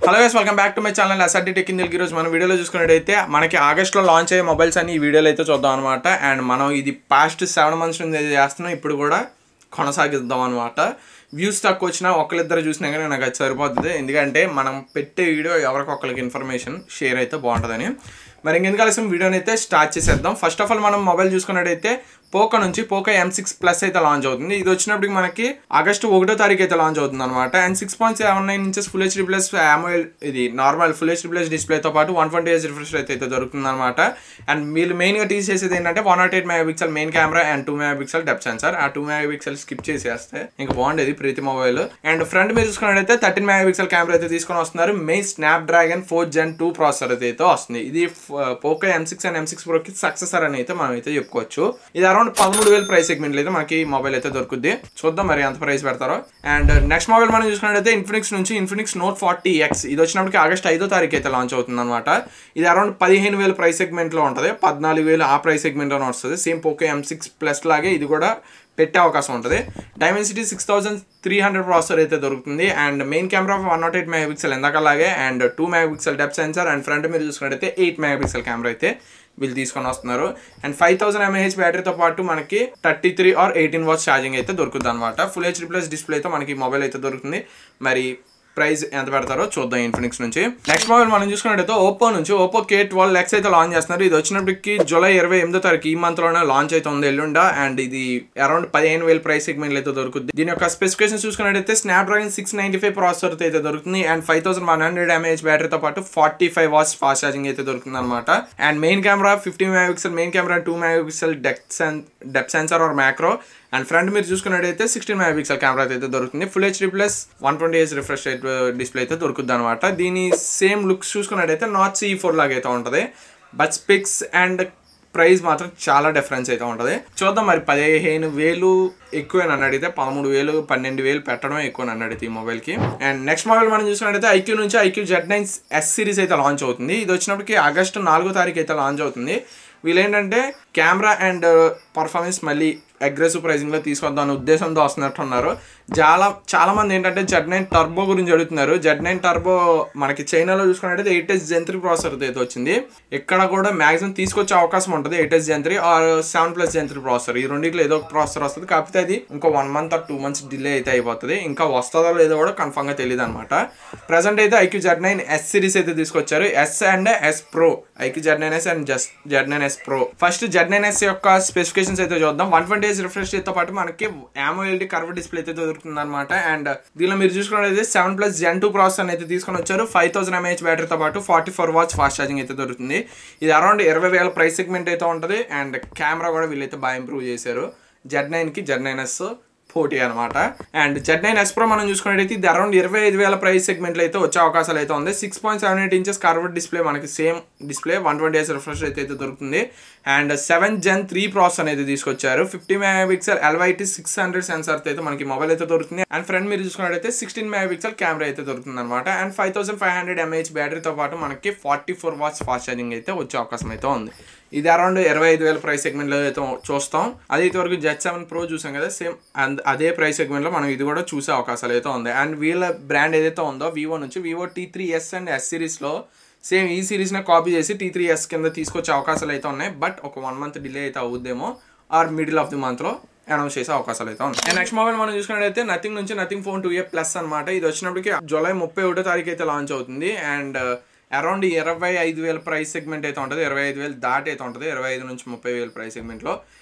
Hello guys, welcome back to my channel SRT tech in Telugu. ఈరోజు మన వీడియోలో చూసుకున్నట్టయితే మనకి ఆగస్ట్లో లాంచ్ అయ్యే మొబైల్స్ అని ఈ వీడియోలో అయితే చూద్దాం అనమాట. అండ్ మనం ఇది పాస్ట్ 7 months నుంచి చేస్తున్నాం, ఇప్పుడు కూడా కొనసాగిద్దాం అనమాట. వ్యూస్ తక్కువ వచ్చినా ఒకరిద్దరు చూసినా కానీ నాకు అది సరిపోతుంది, ఎందుకంటే మనం పెట్టే వీడియో ఎవరికొకరికి ఇన్ఫర్మేషన్ షేర్ అయితే బాగుంటుందని. మరి ఇంకెందుకు ఆలస్యం వీడియోని అయితే స్టార్ట్ చేసేద్దాం. ఫస్ట్ ఆఫ్ ఆల్ మనం మొబైల్ చూసుకున్నట్టయితే పోకో నుంచి పోకో M6 Plus అయితే లాంచ్ అవుతుంది. ఇది వచ్చినప్పటికి మనకి ఆగస్టు 1వ తారీఖు అయితే లాంచ్ అవుతుంది అనమాట. And 6.79 inches full HD plus AMOLED ఇది నార్మల్ ఫుల్ హెచ్డీ ప్లస్ డిస్ప్లేతో పాటు 120Hz రిఫ్రెష్ రేట్ అయితే దొరుకుతుంది అనమాట. అండ్ వీళ్ళు మెయిన్గా టీచ్ చేసేది ఏంటంటే 108 MP main camera and 2 MP depth censor. ఆ 2 MP స్కిప్ చేసేస్తే ఇంకా బాగుండేది ప్రతి మొబైల్. అండ్ ఫ్రంట్ మీరు చూసుకున్నట్టయితే 13 MP కెమెరా అయితే తీసుకొని వస్తున్నారు. మెయిన్ స్నాప్డ్రాగన్ 4 Gen 2 ప్రాసెసర్ అయితే వస్తుంది. ఇది Poco M6 and M6 Pro కి సక్సెసర్ అని అయితే మనం అయితే చెప్పుకోవచ్చు. ఇది అరౌండ్ 13,000 ప్రైస్ సెగ్మెంట్ అయితే మనకి మొబైల్ అయితే దొరుకుద్ది. చూద్దాం మరి ఎంత ప్రైస్ పెడతారో. అండ్ నెక్స్ట్ మొబైల్ మనం చూసుకున్నట్టయితే ఇన్ఫినిక్స్ నుంచి ఇన్ఫినిక్స్ Note 40X. ఇది వచ్చినప్పటికి ఆగస్ట్ 5వ తారీఖు అయితే లాంచ్ అవుతుంది అనమాట. ఇది అరౌండ్ 15,000 ప్రైస్ సెగ్మెంట్ లో ఉంటుంది, 14,000 ఆ ప్రైస్ సెగ్మెంట్ లోనే వస్తుంది. సేమ్ పోకో M6 Plus లాగే ఇది కూడా పెట్టే అవకాశం ఉంటుంది. డైమెన్సిటీ 6300 ప్రాసెసర్ అయితే దొరుకుతుంది. అండ్ మెయిన్ కెమెరా 108 MP ఎందాకలాగే and 2 MP depth sensor. And front మీరు చూసుకున్నట్టయితే 8 MP కెమెరా అయితే వీళ్ళు తీసుకొని వస్తున్నారు. అండ్ 5000 mAh బ్యాటరీతో పాటు మనకి 33 or 18 watts ఛార్జింగ్ అయితే దొరుకుతుంది అనమాట. ఫుల్ హెచ్డీ ప్లస్ డిస్ప్లేతో మనకి మొబైల్ అయితే దొరుకుతుంది. మరి ప్రైస్ ఎంత పెడతారో చూద్దాం ఇన్ఫినిక్స్ నుంచి. నెక్స్ట్ మొబైల్ మనం చూసుకున్నట్టయితే ఓప్పో నుంచి ఓప్పో K12X అయితే లాంచ్ చేస్తున్నారు. ఇది వచ్చినప్పటికి జూలై 28వ తారీఖు ఈ మంత్ లోనే లాంచ్ అయితే ఉంది ఎల్లుండా. అండ్ ఇది అరౌండ్ 15,000 ప్రైస్ సెగ్మెంట్ అయితే దొరుకుతుంది. దీని యొక్క స్పెసిఫికేషన్ చూసుకున్నట్టయితే స్నాప్డ్రాగన్ 695 ప్రాసెసర్ అయితే దొరుకుతుంది. అండ్ 5100 mAh బ్యాటరీతో పాటు 45 watts ఫాస్ట్ ఛార్జింగ్ అయితే దొరుకుతుంది అనమాట. And main camera 50 MP main camera 2 MP depth sensor or macro. And front మీరు చూసుకున్నట్టయితే 16 MP కెమెరా అయితే దొరుకుతుంది. Full HD plus 120Hz refresh rate display అయితే దొరుకుతుంది అనమాట. దీని సేమ్ లుక్స్ చూసుకున్నట్టయితే నాట్ CE4 లాగా అయితే ఉంటుంది, బట్ స్పెక్స్ అండ్ ప్రైస్ మాత్రం చాలా డిఫరెన్స్ అయితే ఉంటుంది. చూద్దాం మరి 15,000 ఎక్కువ అని అడిగితే 13,000 12,000 పెట్టడం ఎక్కువ అని అడిగితే ఈ మొబైల్కి. అండ్ నెక్స్ట్ మొబైల్ మనం చూసుకున్నట్టయితే ఐక్యూ నుంచి ఐక్యూ Z9 S సిరీస్ అయితే లాంచ్ అవుతుంది. ఇది వచ్చినప్పటికి ఆగస్టు 4వ తారీఖు అయితే లాంచ్ అవుతుంది. వీళ్ళేంటంటే కెమెరా అండ్ పర్ఫార్మెన్స్ మళ్ళీ అగ్రెసివ్ ప్రైజింగ్లో తీసుకొద్దాం అనే ఉద్దేశంతో వస్తున్నట్టున్నారు. చాలా మంది ఏంటంటే Z9 టర్బో గురించి అడుగుతున్నారు. Z9 టర్బో మనకి చైనాలో చూసుకున్నట్టయితే 8H Gen 3 ప్రాసెసర్ అయితే వచ్చింది. ఇక్కడ కూడా మ్యాక్సిమం తీసుకొచ్చే అవకాశం ఉంటుంది 8H Gen 3 are 7+ Gen 3 processor. ఈ రెండింటిలో ఏదో ఒక ప్రాసెసర్ వస్తుంది. కాకపోతే అది ఇంకో 1 month or 2 months డిలే అయితే అయిపోతుంది. ఇంకా వస్తుందో లేదో కూడా కన్ఫర్మ్గా తెలియదు అనమాట. ప్రజెంట్ అయితే ఐక్యూ Z9 S సిరీస్ అయితే తీసుకొచ్చారు. S and S Pro, iQOO Z9S and Z9S Pro. First Z9S యొక్క స్పెసిఫికేషన్స్ అయితే చూద్దాం. 120Hz రిఫ్రెష్ రేట్తో పాటు మనకి AMOLED కర్వ్ డిస్ప్లే అయితే దొరుకుతుంది అనమాట. అండ్ దీనిలో మీరు చూసుకున్నట్లయితే 7+ Gen 2 ప్రాసెసర్ అయితే తీసుకొని వచ్చారు. 5000 mAh బ్యాటరీతో పాటు 44 watts ఫాస్ట్ ఛార్జింగ్ అయితే దొరుకుతుంది. ఇది అరౌండ్ 20,000 ప్రైస్ సెగ్మెంట్ అయితే ఉంటుంది. అండ్ కెమెరా కూడా వీళ్ళైతే బాగా ఇంప్రూవ్ చేశారు. Z9కి Z9S పోటీ అనమాట. అండ్ Z9S Pro మనం చూసుకున్నట్టయితే ఇది అరౌండ్ 25,000 ప్రైస్ సెగ్మెంట్లో అయితే వచ్చే అవకాశాలు అయితే ఉంది. 6.78 inches కర్వ్డ్ డిస్ప్లే మనకి సేమ్ డిస్ప్లే 120Hz రిఫ్రెష్ అయితే దొరుకుతుంది. అండ్ 7 Gen 3 ప్రాసెసర్ అనేది తీసుకొచ్చారు. 50 MP LYT 600 సెన్సార్ అయితే మనకి మొబైల్ అయితే దొరుకుతుంది. అండ్ ఫ్రంట్ మీరు చూసుకున్నట్టయితే 16 MP కెమెరా అయితే దొరుకుతుంది అనమాట. అండ్ 5500 mAh బ్యాటరీతో పాటు మనకి 44 watts ఫాస్ట్ ఛార్జింగ్ అయితే వచ్చే అవకాశం అయితే ఉంది. ఇది అరౌండ్ 25,000 ప్రైస్ సెగ్మెంట్లో అయితే చూస్తాం. అది ఇంతవరకు Z7 Pro చూసాం కదా, సేమ్ అదే ప్రైస్ సెగ్మెంట్లో మనం ఇది కూడా చూసే అవకాశాలు అయితే ఉంది. అండ్ వీళ్ళ బ్రాండ్ ఏదైతే ఉందో వివో నుంచి వివో T3s అండ్ S సిరీస్లో సేమ్ ఈ సిరీస్ని కాపీ చేసి T3s కింద తీసుకొచ్చే అవకాశాలు అయితే ఉన్నాయి. బట్ ఒక 1 month డిలే అయితే అవుద్దేమో ఆర్ మిడిల్ ఆఫ్ ది మంత్లో అనౌన్స్ చేసే అవకాశాలు అయితే ఉన్నాయి. అండ్ నెక్స్ట్ మొబైల్ మనం చూసుకున్నట్టయితే నథింగ్ నుంచి నథింగ్ ఫోన్ 2A Plus అనమాట. ఇది వచ్చినప్పటికి జూలై 31వ తారీఖు అయితే లాంచ్ అవుతుంది. అండ్ అరౌండ్ 25,000 ప్రైస్ సెగ్మెంట్ అయితే ఉంటుంది. 25,000 దాటి అయితే ఉంటుంది. 25 నుంచి 30,000 ప్రైస్ సెగ్మెంట్లో.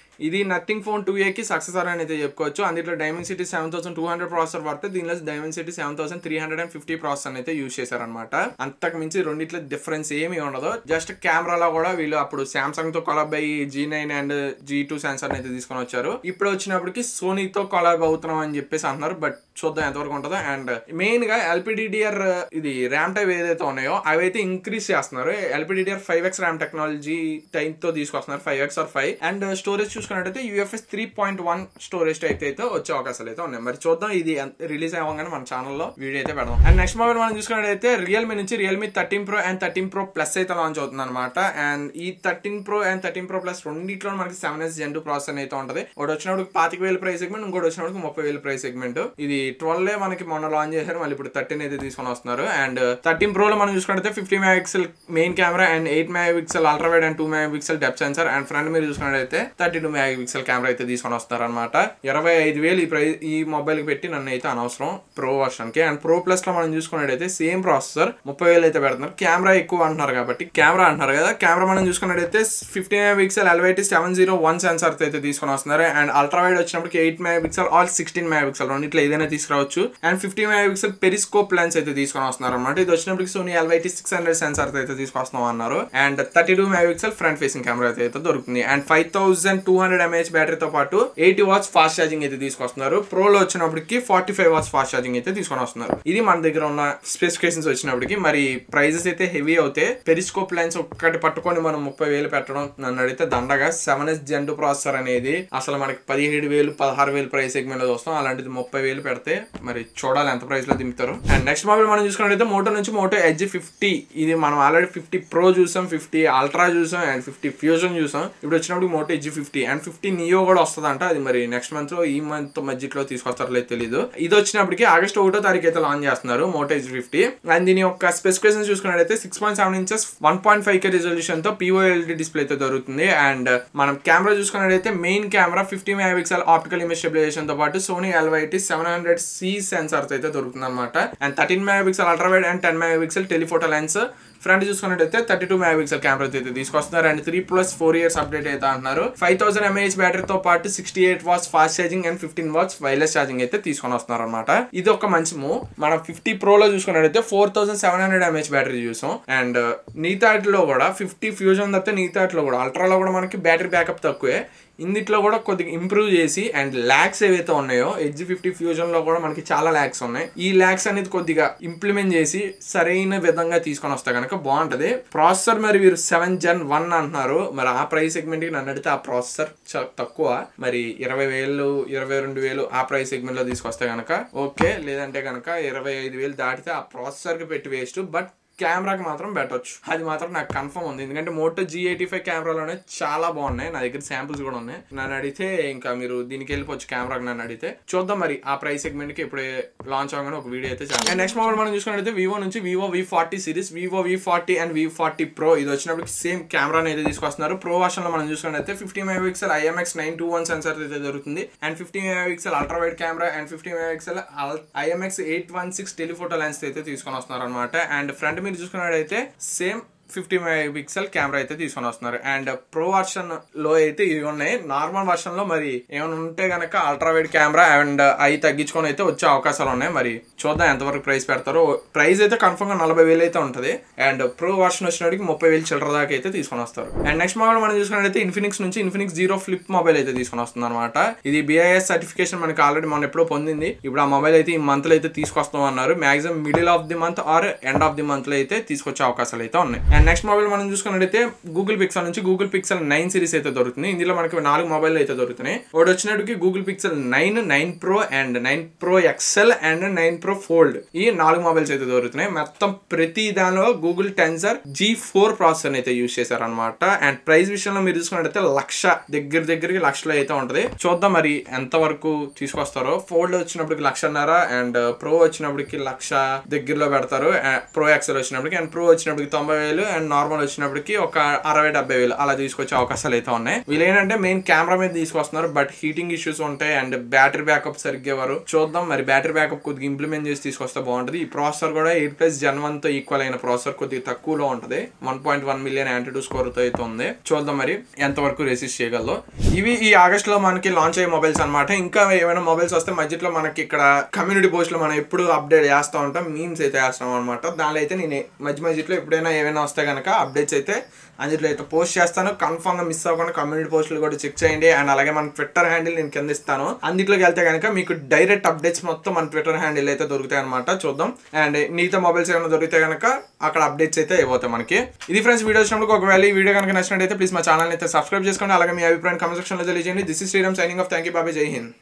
ఇది నథింగ్ ఫోన్ 2Aకి సక్సెసర్ అని అయితే చెప్పుకోవచ్చు. అందులో డైమెన్సిటీ 7200 ప్రాసెసర్ పడితే దీనిలో డైమెన్సిటీ 7350 ప్రాసెసర్ అయితే యూజ్ చేశారనమాట. అంతకు మించి రెండిట్లో డిఫరెన్స్ ఏమీ ఉండదు. జస్ట్ కెమెరాలో కూడా వీళ్ళు అప్పుడు సామ్సంగ్ తో కొలాబ్ అయ్యి G9 అండ్ G2 సెన్సార్ అయితే తీసుకొని వచ్చారు. ఇప్పుడు వచ్చినప్పటికి సోనీతో కొలాబ్ అవుతున్నాం అని చెప్పేసి అంటున్నారు. బట్ చూద్దాం ఎంతవరకు ఉంటుందో. అండ్ మెయిన్ గా LPDDR ఇది ర్యామ్ టైప్ ఏదైతే ఉన్నాయో అవైతే ఇంక్రీజ్ చేస్తున్నారు. LPDDR 5X RAM technology type తో తీసుకొస్తున్నారు, 5X or 5. అండ్ స్టోరేజ్ చూసుకున్నట్టయితే UFS 3.1 స్టోరేజ్ టైప్ అయితే వచ్చే అవకాశాలు అయితే ఉన్నాయి. మరి చూద్దాం, ఇది రిలీజ్ అవ్వగానే మన ఛానల్లో వీడియో అయితే పెడదాం. అండ్ నెక్స్ట్ మొబైల్ మనం చూసుకున్నట్టయితే రియల్మీ నుంచి Realme 13 Pro and 13 Pro Plus అయితే లాంచ్ అవుతుంది అనమాట. అండ్ ఈ 13 Pro అండ్ 13 Pro Plus రెండింటిలో మనకి 7H Gen 2 ప్రాసెసర్ అయితే ఉంటుంది. ఒకటి వచ్చినప్పుడు 25,000 ప్రైస్ సెగ్మెంట్, ఇంకోటి వచ్చినప్పుడు 30,000 ప్రైస్ సెగ్మెంట్. ఇది 12 మనకి మొన్న లాంచ్ చేశారు, మళ్ళీ ఇప్పుడు 13 అయితే తీసుకొని వస్తున్నారు. అండ్ 13 Pro లో మనం చూసుకుంటే 50 megapixel main camera and 8 megapixel ultra wide and 2 megapixel depth sensor and front మీరు చూసుకున్నట్టయితే 32 మెగాపిక్సెల్ కెమెరా అయితే తీసుకొని వస్తారు అనమాట. 25,000 ఈ మొబైల్ కి పెట్టి నన్ను అయితే అనవసరం ప్రో వర్షన్ కి. అండ్ ప్రో ప్లస్ లో మనం చూసుకున్నట్టయితే సేమ్ ప్రాసెసర్ 30,000 అయితే పెడుతున్నారు. కెమెరా ఎక్కువ అంటున్నారు కాబట్టి కెమెరా అంటున్నారు కదా, కెమెరా మనం చూసుకున్నట్టయితే 50 మెగాపిక్సెల్ LYT-701 సెన్సార్ అయితే తీసుకొని వస్తున్నారు. అండ్ అల్ట్రా వైడ్ వచ్చినప్పటికి 8 మెగాపిక్సెల్ ఆర్ 16 మెగాపిక్సెల్ రెండిట్లో ఏదైనా తీసుకురావచ్చు. అండ్ 50 మెగాపిక్సెల్ పెరిస్కోప్ లెన్స్ అయితే తీసుకొని వస్తున్నారు అనమాట. ఇది వచ్చినప్పటికి సోనీ LYT-600 సెన్సార్ అయితే తీసుకొస్తున్నాం అన్నారు. And 32 megapixel front facing camera అయితే దొరుకుతుంది. అండ్ 5200 mAh బ్యాటరీతో పాటు 80 watts ఫాస్ట్ ఛార్జింగ్ అయితే తీసుకొస్తున్నారు. ప్రోలో వచ్చినప్పటికి 45 watts ఫాస్ట్ ఛార్జింగ్ అయితే తీసుకొని వస్తున్నారు. ఇది మన దగ్గర ఉన్న స్పెసిఫికేషన్స్ వచ్చినప్పటికి. మరి ప్రైజెస్ అయితే హెవీ అవుతాయి. పెరిస్కోప్ లెన్స్ ఒక్కటి పట్టుకొని మనం 30,000 పెట్టడం నన్ను అడిగితే దండగా. 7S Gen 2 ప్రాసెసర్ అనేది అసలు మనకి 17,000 16,000 ప్రైస్ సెగ్మెంట్ లో చూస్తాం. అలాంటిది 30,000 పెడితే మరి చూడాలి ఎంత ప్రైస్ లో దింపుతారు. అండ్ నెక్స్ట్ మొబైల్ మనం చూసుకున్నట్లయితే మోటో నుంచి మోటో ఎడ్జ్ 50. ఇది మనం ఆల్రెడీ 50 Pro చూసాం, 50 Ultra చూసాం అండ్ 50 Fusion చూసాం. ఇప్పుడు వచ్చినప్పుడు మోటో ఎడ్జ్ 50 అండ్ 50 Neo కూడా వస్తుందంట. అది మరి నెక్స్ట్ మంత్ లో ఈ మంత్ మధ్యలో తీసుకొస్తారో లేదు తెలీదు. ఇది వచ్చినప్పటికి ఆగస్ట్ 1వ తారీఖు అయితే లాంచ్ చేస్తున్నారు మోటో ఎడ్జ్ 50. అండ్ దీని యొక్క స్పెసిఫికేషన్ చూసుకున్నట్లయితే 6.7 inches 1.5K రిజల్యూషన్ తో POLED డిస్ప్లే అయితే దొరుకుతుంది. అండ్ మనం కెమెరా చూసుకున్నట్లయితే main camera 50 megapixel optical image stabilisation తో పాటు సోనీ LYT-700C సెన్సార్ అయితే దొరుకుతుంది అనమాట. And 13 megapixel ultra wide and 10 megapixel telephoto lens. Front చూసుకున్నట్టయితే 32 మెగాపిక్సెల్ కెమెరా అయితే తీసుకొస్తున్నారు. అండ్ 3+4 years అప్డేట్ అయితే అంటున్నారు. 5000 mAh బ్యాటరీతో పాటు 68 watts fast charging and 15 watts wireless charging అయితే తీసుకొని వస్తున్నారు అనమాట. ఇది ఒక మంచి మూవ్. మనం 50 Pro లో చూసుకున్నట్టయితే 4700 mAh బ్యాటరీ చూసాం. అండ్ నీతాటిలో కూడా 50 ఫ్యూజన్ తప్పితే నీతాటిలో కూడా అల్ట్రాలో కూడా మనకి బ్యాటరీ బ్యాకప్ తక్కువే. ఇందులో కూడా కొద్దిగా ఇంప్రూవ్ చేసి అండ్ ల్యాక్స్ ఏవైతే ఉన్నాయో ఎడ్జ్ 50 ఫ్యూజన్ లో కూడా మనకి చాలా ల్యాక్స్ ఉన్నాయి. ఈ ల్యాక్స్ అనేది కొద్దిగా ఇంప్లిమెంట్ చేసి సరైన విధంగా తీసుకొని వస్తే కనుక బాగుంటది. ప్రాసెసర్ మరి వీరు 7 Gen 1 అంటున్నారు. మరి ఆ ప్రైస్ సెగ్మెంట్ కి నన్ను అడిగితే ఆ ప్రాసెసర్ తక్కువ. మరి 20,000 22,000 ఆ ప్రైస్ సెగ్మెంట్ లో తీసుకొస్తే కనుక ఓకే, లేదంటే కనుక 25,000 దాటితే ఆ ప్రాసెసర్ కి పెట్టి వేస్ట్. బట్ కెమెరాకి మాత్రం పెట్టవచ్చు, అది మాత్రం నాకు కన్ఫర్మ్ ఉంది. ఎందుకంటే మోటో G85 కెమెరాలోనే చాలా బాగున్నాయి. నా దగ్గర శాంపుల్స్ కూడా ఉన్నాయి. నన్ను అడిగితే ఇంకా మీరు దీనికి వెళ్ళిపోవచ్చు కెమెరాకి. నన్ను అడిగితే చూద్దాం మరి ఆ ప్రైస్ సెగ్మెంట్ కి ఇప్పుడే లాంచ్ అవగానే ఒక వీడియో అయితే చాలా. నెక్స్ట్ మొబైల్ మనం చూసుకున్నట్లయితే వివో నుంచి Vivo V40 series, Vivo V40 and V40 Pro. ఇది వచ్చినప్పటికి సేమ్ కెమెరాని అయితే తీసుకొస్తున్నారు. ప్రో వర్షన్ లో మనం చూసుకున్నట్లయితే 50 మెగాపిక్సెల్ IMX921 సెన్సార్ అయితే దొరుకుతుంది. And 50 megapixel ultra wide camera and 50 megapixel IMX816 telephoto lens అయితే తీసుకొని వస్తున్నారు అనమాట. అండ్ ఫ్రంట్ మీరు చూసుకున్నట్టయితే సేమ్ 50 మెగాపిక్సెల్ కెమెరా అయితే తీసుకొని వస్తున్నారు. అండ్ ప్రో వర్షన్ లో అయితే ఇవి ఉన్నాయి. నార్మల్ వర్షన్ లో మరి ఏమైనా ఉంటే గనక అల్ట్రా వైడ్ కెమెరా అండ్ అవి తగ్గించుకొని అయితే వచ్చే అవకాశాలు ఉన్నాయి. మరి చూద్దాం ఎంతవరకు ప్రైస్ పెడతారో. ప్రైస్ అయితే కన్ఫర్మ్ గా 40,000 అయితే ఉంటుంది. అండ్ ప్రో వర్షన్ వచ్చినప్పటికి 30,000 చిల్లర దాకా అయితే తీసుకొని వస్తారు. అండ్ నెక్స్ట్ మొబైల్ మనం చూసుకున్నట్లయితే ఇన్ఫినిక్స్ నుంచి ఇన్ఫినిక్స్ జీరో ఫ్లిప్ మొబైల్ అయితే తీసుకొని వస్తుంది అనమాట. ఇది BIS సర్టిఫికేషన్ మనకి ఆల్రెడీ మనం ఎప్పుడో పొందింది. ఇప్పుడు ఆ మొబైల్ అయితే ఈ మంత్ లో అయితే తీసుకొస్తాం అన్నారు. Maximum middle of the month or end of the month లో అయితే తీసుకొచ్చే అవకాశాలు అయితే ఉన్నాయి. అండ్ నెక్స్ట్ మొబైల్ మనం చూసుకున్నట్టయితే గూగుల్ పిక్సెల్ నుంచి గూగుల్ పిక్సెల్ 9 సిరీస్ అయితే దొరుకుతుంది. ఇందులో మనకి 4 మొబైల్ అయితే దొరుకుతున్నాయి. ఒకటి వచ్చినట్టుకి Google Pixel 9, 9 Pro and 9 Pro XL and 9 Pro Fold. ఈ 4 మొబైల్స్ అయితే దొరుకుతున్నాయి. మొత్తం ప్రతి దానిలో గూగుల్ టెన్సర్ G4 ప్రాసెసర్ అయితే యూజ్ చేశారు అనమాట. అండ్ ప్రైస్ విషయంలో మీరు చూసుకున్నట్టయితే దగ్గరికి లక్షలో అయితే ఉంటది. చూద్దాం మరి ఎంత వరకు తీసుకొస్తారో. ఫోల్డ్ వచ్చినప్పటికి 1,50,000 అండ్ ప్రో వచ్చినప్పటికి 1,00,000 దగ్గరలో పెడతారు. ప్రో XL వచ్చినప్పటికి అండ్ ప్రో వచ్చినప్పటికి 90,000 అండ్ నార్మల్ వచ్చినప్పటికి ఒక 60-70,000 అలా తీసుకొచ్చే అవకాశాలు అయితే ఉన్నాయి. వీళ్ళు ఏంటంటే మెయిన్ కెమెరా మీద తీసుకొస్తున్నారు. బట్ హీటింగ్ ఇష్యూస్ ఉంటాయి అండ్ బ్యాటరీ బ్యాకప్ సరిగ్గా ఎవరు చూద్దాం. మరి బ్యాటరీ బ్యాకప్ కొద్దిగా ఇంప్లిమెంట్ చేసి తీసుకొస్తే బాగుంటది. ఈ ప్రాసెసర్ కూడా 8+ Gen 1 తో ఈక్వల్ అయిన ప్రాసెసర్ కొద్దిగా తక్కువలో ఉంటది. 1.1 మిలియన్ Antutu స్కోర్ తో అయితే ఉంది. చూద్దాం మరి ఎంతవరకు రెసిస్ట్ చేయగలదో. ఇవి ఈ ఆగస్ట్ లో మనకి లాంచ్ అయ్యే మొబైల్స్ అనమాట. ఇంకా ఏమైనా మొబైల్స్ వస్తే మధ్యలో మనకి ఇక్కడ కమ్యూనిటీ పోస్ట్ లో మనం ఎప్పుడు అప్డేట్ చేస్తూ ఉంటాం, మీమ్స్ అయితే వేస్తాం అనమాట. దానిలో అయితే నేను మధ్యలో ఎప్పుడైనా ఏమైనా వస్తే కనుక అప్డేట్స్ అయితే అందులో అయితే పోస్ట్ చేస్తాను. కన్ఫర్మ్ గా మిస్ అవ్వకుండా కమ్యూనిటీ పోస్టులు కూడా చెక్ చేయండి. అండ్ అలాగే మన ట్విట్టర్ హ్యాండిల్ నేను కింద ఇస్తాను. అందులోకి వెళ్తే కనుక మీకు డైరెక్ట్ అప్డేట్స్ మొత్తం మన ట్విట్టర్ హ్యాండిల్ అయితే దొరుకుతాయి అనమాట. చూద్దాం. అండ్ మిగతా మొబైల్స్ ఏమైనా దొరికితే కనుక అక్కడ అప్డేట్స్ అయితే అయిపోతాయి మనకి. ఇది ఫ్రెండ్స్ వీడియో వచ్చినప్పుడు ఒకవేళ ఈ వీడియో కనుక నచ్చినట్టయితే ప్లీజ్ మా ఛానల్ అయితే సబ్స్క్రైబ్ చేసుకోండి. అలాగే మీ అభిప్రాయం కామెంట్ సెక్షన్ లో తెలియజేయండి. This is Sriram signing off. Thank you, బాబాయ్, జై హింద్.